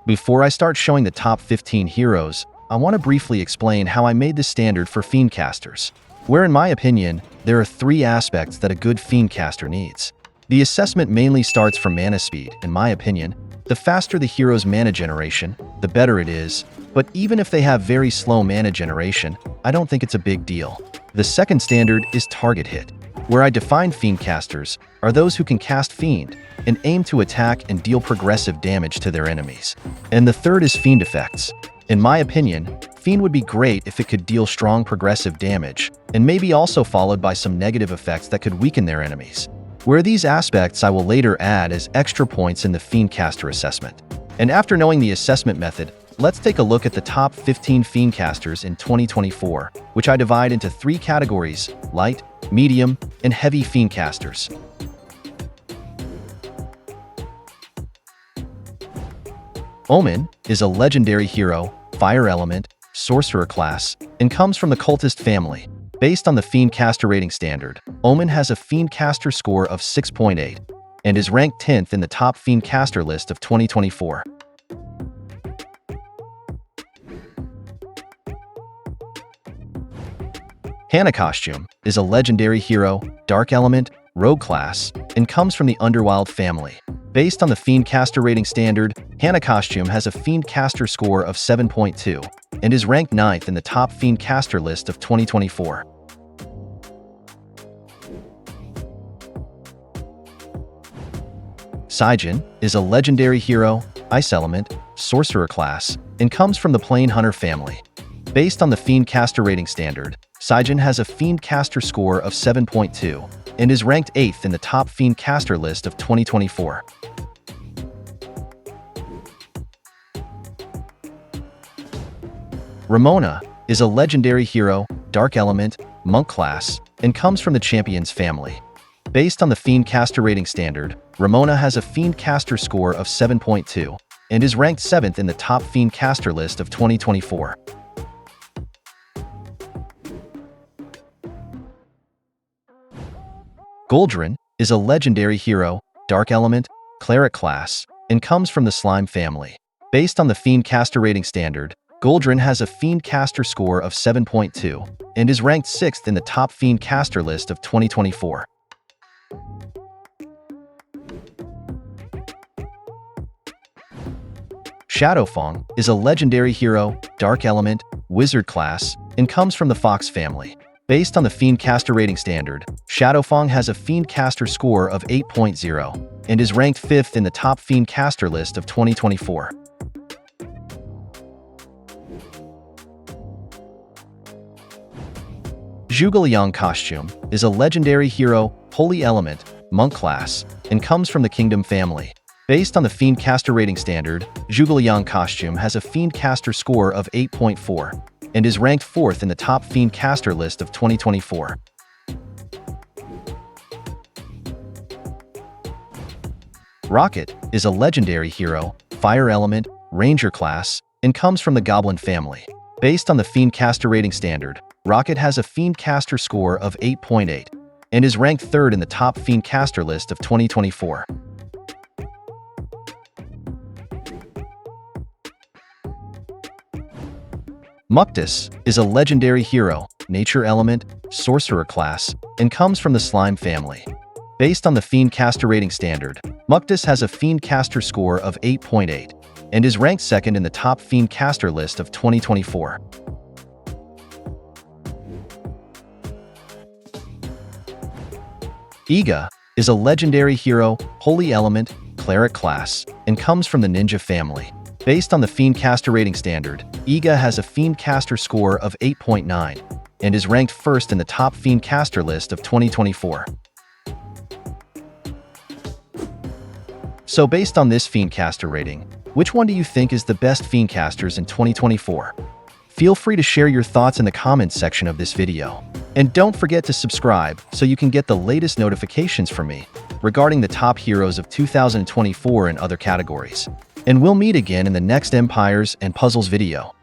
Before I start showing the top 15 heroes, I want to briefly explain how I made this standard for Fiend Casters, where in my opinion, there are 3 aspects that a good Fiend Caster needs. The assessment mainly starts from mana speed, in my opinion. The faster the hero's mana generation, the better it is, but even if they have very slow mana generation, I don't think it's a big deal. The second standard is target hit, where I define Fiend Casters are those who can cast Fiend and aim to attack and deal progressive damage to their enemies. And the third is Fiend effects. In my opinion, Fiend would be great if it could deal strong progressive damage, and maybe also followed by some negative effects that could weaken their enemies. Where these aspects I will later add as extra points in the Fiend Caster assessment. And after knowing the assessment method, let's take a look at the top 15 Fiend Casters in 2024, which I divide into 3 categories: light, medium, and heavy Fiend Casters. Omen is a legendary hero, fire element, sorcerer class, and comes from the cultist family. Based on the Fiend Caster rating standard, Omen has a Fiend Caster score of 6.8 and is ranked 10th in the top Fiend Caster list of 2024. Hannah Costume is a legendary hero, dark element, rogue class, and comes from the Underwild family. Based on the Fiend Caster rating standard, Hannah Costume has a Fiend Caster score of 7.2 and is ranked 9th in the top Fiend Caster list of 2024. Sigyn is a legendary hero, ice element, sorcerer class, and comes from the Plane Hunter family. Based on the Fiend Caster rating standard, Sigyn has a Fiend Caster score of 7.2 and is ranked 8th in the top Fiend Caster list of 2024. Ramona is a legendary hero, dark element, monk class, and comes from the Champions family. Based on the Fiend Caster rating standard, Ramona has a Fiend Caster score of 7.2 and is ranked 7th in the top Fiend Caster list of 2024. Gooldron is a legendary hero, dark element, cleric class, and comes from the Slime family. Based on the Fiend Caster rating standard, Gooldron has a Fiend Caster score of 7.2 and is ranked 6th in the top Fiend Caster list of 2024. Shadowfang is a legendary hero, dark element, wizard class, and comes from the Fox family. Based on the Fiend Caster rating standard, Shadowfang has a Fiend Caster score of 8.0 and is ranked 5th in the top Fiend Caster list of 2024. Zhuge Liang Costume is a legendary hero, holy element, monk class, and comes from the Kingdom family. Based on the Fiend Caster rating standard, Zhuge Liang Costume has a Fiend Caster score of 8.4 and is ranked 4th in the top Fiend Caster list of 2024. Rocket is a legendary hero, fire element, ranger class, and comes from the Goblin family. Based on the Fiend Caster rating standard, Rocket has a Fiend Caster score of 8.8 and is ranked 3rd in the top Fiend Caster list of 2024. Mucktus is a legendary hero, nature element, sorcerer class, and comes from the Slime family. Based on the Fiend Caster rating standard, Mucktus has a Fiend Caster score of 8.8 and is ranked 2nd in the top Fiend Caster list of 2024. Iga is a legendary hero, holy element, cleric class, and comes from the Ninja family. Based on the Fiend Caster rating standard, Iga has a Fiend Caster score of 8.9 and is ranked 1st in the top Fiend Caster list of 2024. So based on this Fiend Caster rating, which one do you think is the best Fiend Casters in 2024? Feel free to share your thoughts in the comments section of this video. And don't forget to subscribe so you can get the latest notifications from me regarding the top heroes of 2024 in other categories. And we'll meet again in the next Empires and Puzzles video.